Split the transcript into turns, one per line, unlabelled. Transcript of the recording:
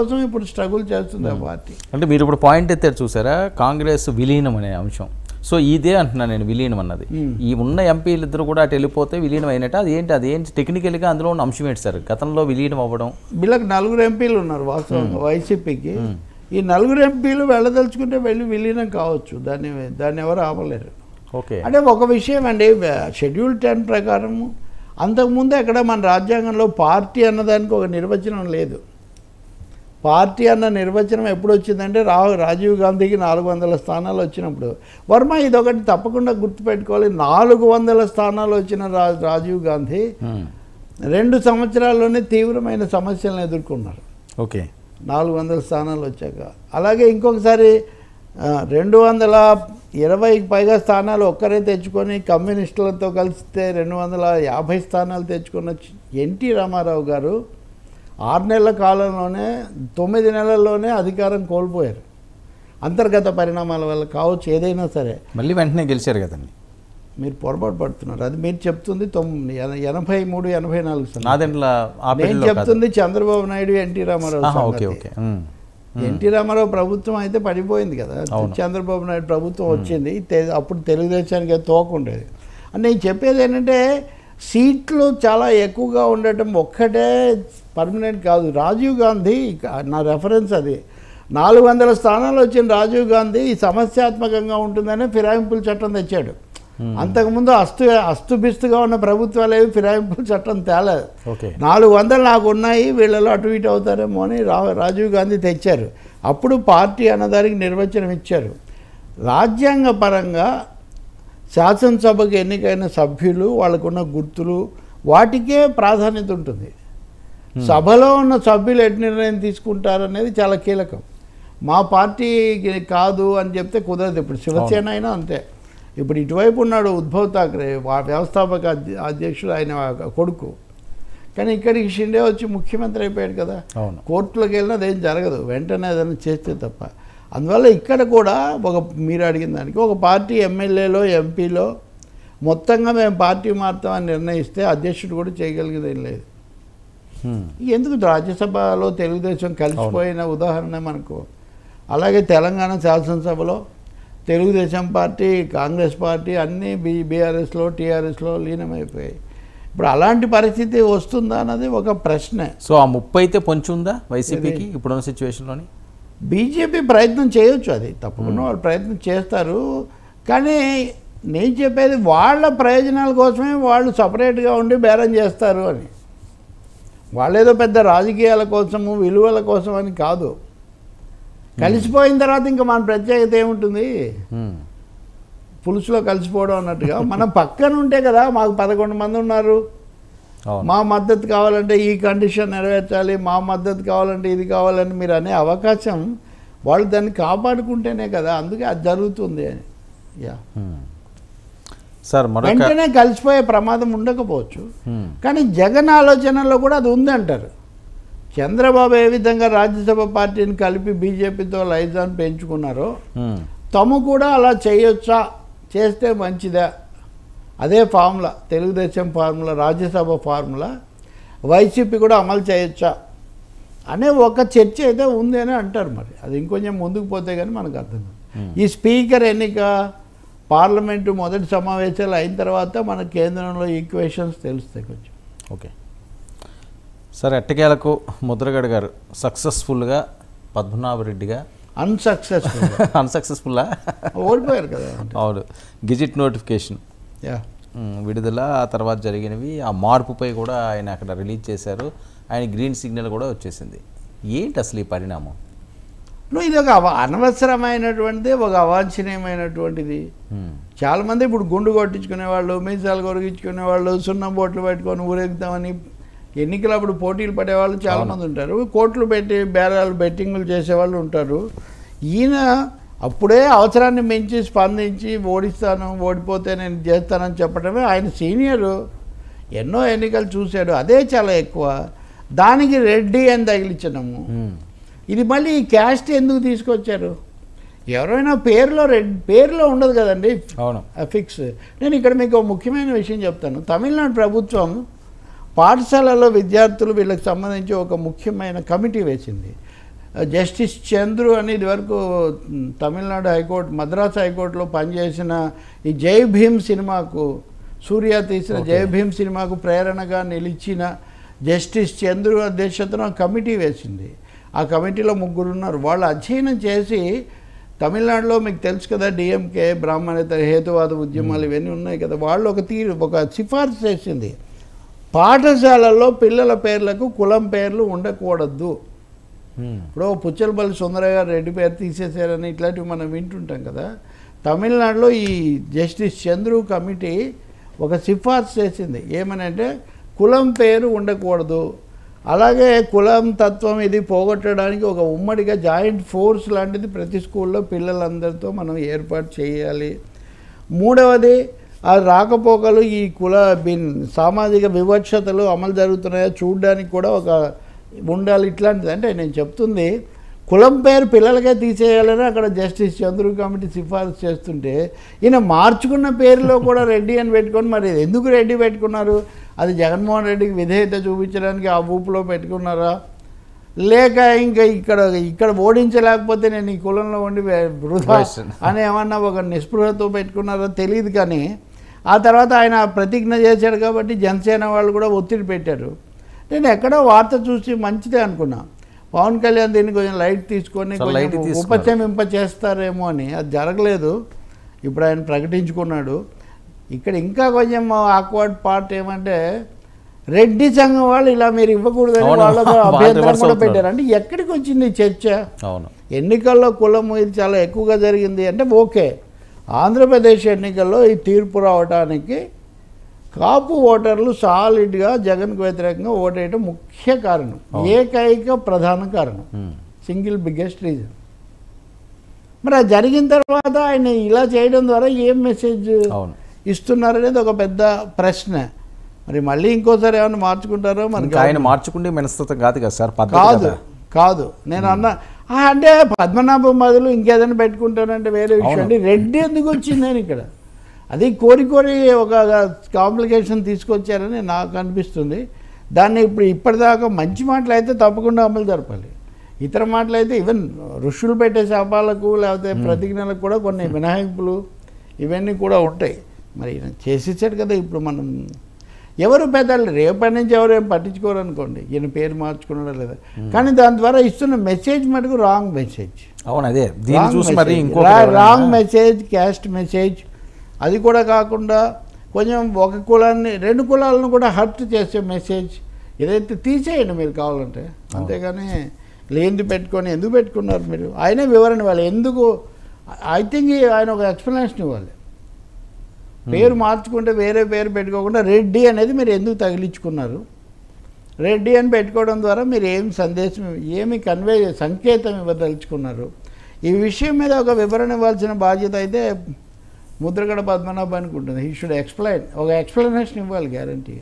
కోసం ఇప్పుడు స్ట్రగుల్ చేస్తుంది ఆ పార్టీ.
అంటే మీరు ఇప్పుడు పాయింట్ ఎత్తారు చూసారా, కాంగ్రెస్ విలీనం అనే అంశం. సో ఇదే అంటున్నాను నేను, విలీనం అన్నది ఈ ఉన్న ఎంపీలు ఇద్దరు కూడా అటు వెళ్ళిపోతే విలీనం అయినట్టు. అదేంటి టెక్నికల్గా అందులో ఉన్న అంశం ఏంటి సార్? గతంలో విలీనం అవ్వడం,
వీళ్ళకి 4 ఎంపీలు ఉన్నారు వాస్తవంగా వైసీపీకి. ఈ 4 ఎంపీలు వెళ్ళదలుచుకుంటే వెళ్ళి విలీనం కావచ్చు, దాన్ని ఎవరు ఆపలేరు.
ఓకే,
అంటే ఒక విషయం అండి, షెడ్యూల్ 10 ప్రకారము అంతకుముందు ఎక్కడ మన రాజ్యాంగంలో పార్టీ అన్నదానికి ఒక నిర్వచనం లేదు. పార్టీ అన్న నిర్వచనం ఎప్పుడు వచ్చిందంటే రాజీవ్ గాంధీకి 400 స్థానాలు వచ్చినప్పుడు. వర్మ ఇదొకటి తప్పకుండా గుర్తుపెట్టుకోవాలి, 400 స్థానాలు వచ్చిన రాజీవ్ గాంధీ 2 సంవత్సరాల్లోనే తీవ్రమైన సమస్యలను ఎదుర్కొన్నారు.
ఓకే,
400 స్థానాలు వచ్చాక. అలాగే ఇంకొకసారి 220కి పైగా స్థానాలు ఒక్కరే తెచ్చుకొని కమ్యూనిస్టులతో కలిస్తే 250 స్థానాలు తెచ్చుకున్న ఎన్టీ రామారావు గారు 6 నెలల కాలంలోనే 9 నెలల్లోనే అధికారం కోల్పోయారు. అంతర్గత పరిణామాల వల్ల కావచ్చు, ఏదైనా సరే.
మళ్ళీ వెంటనే గెలిచారు కదండి.
మీరు పొరపాటు పడుతున్నారు. అది మీరు చెప్తుంది 83-84 నేను చెప్తుంది చంద్రబాబు నాయుడు ఎన్టీ రామారావు. ఎన్టీ రామారావు ప్రభుత్వం అయితే పడిపోయింది కదా, చంద్రబాబు నాయుడు ప్రభుత్వం వచ్చింది. అప్పుడు తెలుగుదేశానికి తోకుండేది. నేను చెప్పేది ఏంటంటే సీట్లు చాలా ఎక్కువగా ఉండటం ఒక్కటే పర్మనెంట్ కాదు. రాజీవ్ గాంధీ, నా రెఫరెన్స్ అది, 400 స్థానాలు వచ్చిన రాజీవ్ గాంధీ ఈ సమస్యాత్మకంగా ఉంటుందనే ఫిరాయింపుల చట్టం తెచ్చాడు. అంతకుముందు అస్తుబిస్తుగా ఉన్న ప్రభుత్వాలు ఏవి ఫిరాయింపుల చట్టం తేలేదు. 400 నాకు ఉన్నాయి, వీళ్ళలో అటు ఇటు అవుతారేమో అని రాజీవ్ గాంధీ తెచ్చారు. అప్పుడు పార్టీ అన్నదానికి నిర్వచనం ఇచ్చారు. రాజ్యాంగ పరంగా శాసనసభకు ఎన్నికైన సభ్యులు, వాళ్ళకున్న గుర్తులు, వాటికే ప్రాధాన్యత ఉంటుంది. సభలో ఉన్న సభ్యులు ఎటు నిర్ణయం తీసుకుంటారనేది చాలా కీలకం. మా పార్టీకి కాదు అని చెప్తే కుదరదు. ఇప్పుడు శివసేన అయినా అంతే. ఇప్పుడు ఇటువైపు ఉన్నాడు ఉద్ధవ్ ఠాక్రే, వ్యవస్థాపక అధ్యక్షుడు, ఆయన కొడుకు. కానీ ఇక్కడికి షిండే వచ్చి ముఖ్యమంత్రి అయిపోయాడు కదా. కోర్టులోకి వెళ్ళినా అదేం జరగదు, వెంటనే ఏదైనా చేస్తే తప్ప. అందువల్ల ఇక్కడ కూడా మీరు అడిగిన దానికి ఒక పార్టీ ఎమ్మెల్యేలో ఎంపీలో మొత్తంగా మేము పార్టీ మారుతామని నిర్ణయిస్తే అధ్యక్షుడు కూడా చేయగలిగేది ఏం లేదు. ఎందుకు రాజ్యసభలో తెలుగుదేశం కలిసిపోయిన ఉదాహరణ మనకు. అలాగే తెలంగాణ శాసనసభలో తెలుగుదేశం పార్టీ, కాంగ్రెస్ పార్టీ అన్నీ బీఆర్ఎస్లో టీఆర్ఎస్లో లీనమైపోయాయి. ఇప్పుడు అలాంటి పరిస్థితి వస్తుందా అన్నది ఒక ప్రశ్నే.
సో ఆ 30 అయితే పొంచి ఉందా వైసీపీకి ఇప్పుడున్న సిచ్యువేషన్లోని?
బీజేపీ ప్రయత్నం చేయొచ్చు, అది తప్పకుండా వాళ్ళు ప్రయత్నం చేస్తారు. కానీ నేను చెప్పేది వాళ్ళ ప్రయోజనాల కోసమే వాళ్ళు సపరేట్గా ఉండి బేరం చేస్తారు అని. వాళ్ళేదో పెద్ద రాజకీయాల కోసము విలువల కోసం అని కాదు. కలిసిపోయిన తర్వాత ఇంకా మన ప్రత్యేకత ఏముంటుంది? పులుసులో కలిసిపోవడం అన్నట్టుగా మనం పక్కన ఉంటే కదా, మాకు 11 మంది ఉన్నారు, మా మద్దతు కావాలంటే ఈ కండిషన్ నెరవేర్చాలి, మా మద్దతు కావాలంటే ఇది కావాలని మీరు అనే అవకాశం వాళ్ళు దాన్ని కాపాడుకుంటేనే కదా. అందుకే అది జరుగుతుంది అని.
సార్
వెంటనే కలిసిపోయే ప్రమాదం ఉండకపోవచ్చు, కానీ జగన్ ఆలోచనలో కూడా అది ఉంది అంటారు. చంద్రబాబు ఏ విధంగా రాజ్యసభ పార్టీని కలిపి బీజేపీతో లైజాన్ పెంచుకున్నారో తాము కూడా అలా చేయొచ్చా, చేస్తే మంచిదా, అదే formula, Telugu Desam formula, Rajya Sabha formula YCP కూడా అమలు చేయొచ్చా అనే ఒక చర్చ అయితే ఉంది అని అంటారు. మరి అది ఇంకొంచెం ముందుకు పోతే కానీ మనకు అర్థం కాదు. ఈ స్పీకర్ ఎన్నిక, పార్లమెంటు మొదటి సమావేశాలు అయిన తర్వాత మన కేంద్రంలో ఈక్వేషన్స్ తెలుస్తాయి కొంచెం.
ఓకే సార్, ఎట్టకేలకు ముద్రగడ గారు సక్సెస్ఫుల్గా పద్మనాభరెడ్డిగా అన్సక్సెస్ఫుల్లా
ఓడిపోయారు కదా.
అవును, గెజిట్ నోటిఫికేషన్ విడుదల, ఆ తర్వాత జరిగినవి, ఆ మార్పుపై కూడా ఆయన అక్కడ రిలీజ్ చేశారు. ఆయన గ్రీన్ సిగ్నల్ కూడా వచ్చేసింది. ఏంటి అసలు ఈ పరిణామం?
ఇది ఒక అనవసరమైనటువంటిది, ఒక అవాంఛనీయమైనటువంటిది. చాలామంది ఇప్పుడు గుండు కొట్టించుకునేవాళ్ళు, మీసాలు కొరిగించుకునేవాళ్ళు, సున్నం బోట్లు పెట్టుకొని ఊరేగుతామని ఎన్నికలప్పుడు పోటీలు పడేవాళ్ళు చాలామంది ఉంటారు. కోట్లు పెట్టి బేరాలు బెట్టింగులు చేసేవాళ్ళు ఉంటారు. ఈయన అప్పుడే అవసరాన్ని మించి స్పందించి ఓడిస్తాను, ఓడిపోతే నేను చేస్తానని చెప్పడమే. ఆయన సీనియరు, ఎన్నో ఎన్నికలు చూశాడు, అదే చాలా ఎక్కువ. దానికి రెడ్డి అని తగిలించడము. ఇది మళ్ళీ ఈ క్యాస్ట్ ఎందుకు తీసుకొచ్చారు? ఎవరైనా పేరులో ఉండదు కదండి ఫిక్స్. నేను ఇక్కడ మీకు ముఖ్యమైన విషయం చెప్తాను. తమిళనాడు ప్రభుత్వం పాఠశాలలో విద్యార్థులు వీళ్ళకి సంబంధించి ఒక ముఖ్యమైన కమిటీ వేసింది. జస్టిస్ చంద్రు అని ఇదివరకు తమిళనాడు హైకోర్టు మద్రాసు హైకోర్టులో పనిచేసిన ఈ జై భీమ్ సినిమాకు సూర్య తీసిన జై భీమ్ సినిమాకు ప్రేరణగా నిలిచిన జస్టిస్ చంద్రు అధ్యక్షతన కమిటీ వేసింది. ఆ కమిటీలో 3 ఉన్నారు. వాళ్ళు అధ్యయనం చేసి తమిళనాడులో మీకు తెలుసు కదా డిఎంకే బ్రాహ్మణేతర హేతువాద ఉద్యమాలు ఇవన్నీ ఉన్నాయి కదా, వాళ్ళు ఒక సిఫార్సు చేసింది, పాఠశాలల్లో పిల్లల పేర్లకు కులం పేర్లు ఉండకూడదు. ఇప్పుడు పుచ్చలపల్లి సుందరయ్య గారు రెడ్డి పేరు తీసేశారని ఇట్లాంటివి మనం వింటుంటాం కదా. తమిళనాడులో ఈ జస్టిస్ చంద్రు కమిటీ ఒక సిఫార్సు చేసింది, ఏమనంటే కులం పేరు ఉండకూడదు. అలాగే కులం తత్వం ఇది పోగొట్టడానికి ఒక ఉమ్మడిగా జాయింట్ ఫోర్స్ లాంటిది ప్రతి స్కూల్లో పిల్లలందరితో మనం ఏర్పాటు చేయాలి. 3వది ఆ రాకపోకలు ఈ సామాజిక వివక్షతలు అమలు జరుగుతున్నాయో చూడడానికి కూడా ఒక ఉండాలి. ఇట్లాంటిది అంటే నేను చెప్తుంది కులం పేరు పిల్లలకే తీసేయాలని అక్కడ జస్టిస్ చంద్రు కమిటీ సిఫారసు చేస్తుంటే ఈయన మార్చుకున్న పేరులో కూడా రెడ్డి అని పెట్టుకొని, మరి ఎందుకు రెడ్డి పెట్టుకున్నారు? అది జగన్మోహన్ రెడ్డికి విధేయత చూపించడానికి ఆ ఊపులో పెట్టుకున్నారా, లేక ఇంకా ఇక్కడ ఓడించలేకపోతే నేను ఈ కులంలో ఉండి వృధా అని ఏమన్నా ఒక నిస్పృహతో పెట్టుకున్నారో తెలియదు. కానీ ఆ తర్వాత ఆయన ప్రతిజ్ఞ చేశాడు కాబట్టి జనసేన వాళ్ళు కూడా ఒత్తిడి పెట్టారు. నేను ఎక్కడో వార్త చూసి మంచిదే అనుకున్నా, పవన్ కళ్యాణ్ దీన్ని కొంచెం లైట్ తీసుకొని ఉపశమింప చేస్తారేమో అని. అది జరగలేదు. ఇప్పుడు ఆయన ప్రకటించుకున్నాడు. ఇక్కడ ఇంకా కొంచెం ఆక్వర్డ్ పార్ట్ ఏమంటే రెడ్డి సంఘం వాళ్ళు ఇలా మీరు ఇవ్వకూడదని వాళ్ళతో అభ్యంతరం కూడా పెట్టారు. అంటే ఎక్కడికి వచ్చింది చర్చ? ఎన్నికల్లో కులం ఇది చాలా ఎక్కువగా జరిగింది అంటే ఓకే. ఆంధ్రప్రదేశ్ ఎన్నికల్లో ఈ తీర్పు రావడానికి కాపు ఓటర్లు సాలిడ్గా జగన్కు వ్యతిరేకంగా ఓటేయడం ముఖ్య కారణం, ఏకైక ప్రధాన కారణం, సింగిల్ బిగ్గెస్ట్ రీజన్. మరి అది జరిగిన తర్వాత ఆయన ఇలా చేయడం ద్వారా ఏం మెసేజ్ ఇస్తున్నారనేది ఒక పెద్ద ప్రశ్న. మరి మళ్ళీ ఇంకోసారి ఏమైనా మార్చుకుంటారో మనకి. ఆయన
మార్చుకుంటే మనస్తత్వం కాదు కదా సార్.
కాదు నేను అన్నా అంటే పద్మనాభం బదులు ఇంకేదైనా పెట్టుకుంటానంటే వేరే విషయం అండి. రెడ్డి ఎందుకు వచ్చింది నేను ఇక్కడ అది కోరి ఒక కాంప్లికేషన్ తీసుకొచ్చారని నాకు అనిపిస్తుంది. దాన్ని ఇప్పటిదాకా మంచి మాటలు అయితే తప్పకుండా అమలు జరపాలి. ఇతర మాటలు అయితే ఈవెన్ ఋషులు పెట్టే శాపాలకు లేకపోతే ప్రతిజ్ఞలకు కూడా కొన్ని మినహాయింపులు ఇవన్నీ కూడా ఉంటాయి. మరి చేసేసాడు కదా. ఇప్పుడు మనం ఎవరు పెద్దలు రేపటి నుంచి ఎవరు ఏం పట్టించుకోరు అనుకోండి, ఈయన పేరు మార్చుకున్నాడా లేదా. కానీ దాని ద్వారా ఇస్తున్న మెసేజ్ మటుకు రాంగ్ మెసేజ్.
అవును, అదే
రాంగ్ మెసేజ్, క్యాస్ట్ మెసేజ్. అది కూడా కాకుండా కొంచెం ఒక కులాన్ని 2 కులాలను కూడా హర్ట్ చేసే మెసేజ్ ఏదైతే తీసేయండి మీరు కావాలంటే. అంతేగాని లేనిది పెట్టుకొని ఎందుకు పెట్టుకున్నారు మీరు? ఆయనే వివరణ ఇవ్వాలి ఎందుకు. ఐ థింక్ ఆయన ఒక ఎక్స్ప్లెనేషన్ ఇవ్వాలి. పేరు మార్చుకుంటే వేరే పేరు పెట్టుకోకుండా రెడ్డి అనేది మీరు ఎందుకు తగిలించుకున్నారు, రెడ్డి అని పెట్టుకోవడం ద్వారా మీరు ఏం సందేశం ఏమి సంకేతం ఇవ్వదలుచుకున్నారు, ఈ విషయం మీద ఒక వివరణ ఇవ్వాల్సిన బాధ్యత అయితే ముద్రగడ పద్మనాభానికి ఉంటుంది. హీ షుడ్ ఎక్స్ప్లెయిన్, ఒక ఎక్స్ప్లెనేషన్ ఇవ్వాలి గ్యారంటీ.